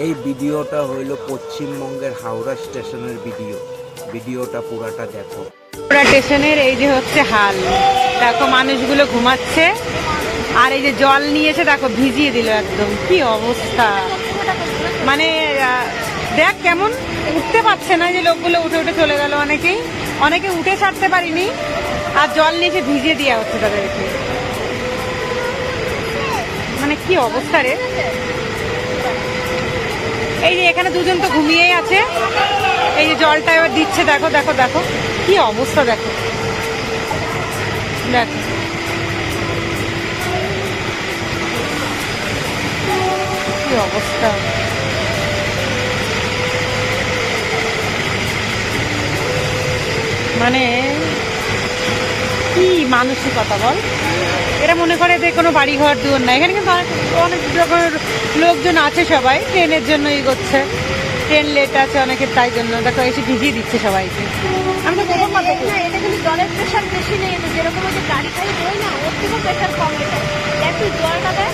এই ভিডিওটা হইল পশ্চিমবঙ্গের হাওড়া স্টেশনের ভিডিওটা পুরাটা দেখো। হাওড়া স্টেশনের এই যে হচ্ছে হাল, দেখো মানুষগুলো ঘুমাচ্ছে আর এই যে জল নিয়েছে দেখো ভিজিয়ে দিল একদম, কি অবস্থা। মানে দেখ কেমন উঠতে পারছে না, যে লোকগুলো উঠে উঠে চলে গেল, অনেকে উঠে ছাড়তে পারিনি আর জল নিয়েছে ভিজিয়ে দেওয়া হচ্ছে তাদেরকে। মানে কি অবস্থা রে। এই যে এখানে দুজন তো ঘুমিয়েই আছে, এই যে জলটা এবার দিচ্ছে, দেখো দেখো দেখো কি অবস্থা, দেখো দেখো কি অবস্থা। মানে কি মানসিকতা বল। এরা মনে করে যে কোনো বাড়ি ঘর দুয়ার না, এখানে কিন্তু অনেক রকমের লোকজন আছে, সবাই ট্রেনের জন্য করছে, ট্রেন লেট আছে অনেকের, তাই জন্য দেখো এসে ভিজিয়ে দিচ্ছে সবাইকে। আমি তো প্রথম কথা এটা কিন্তু জলের প্রেশার বেশি নেই, যেরকম গাড়ি টাড়ি হয় না, ওর থেকেও প্রেশার কম। এটা একটু জলটা দেয়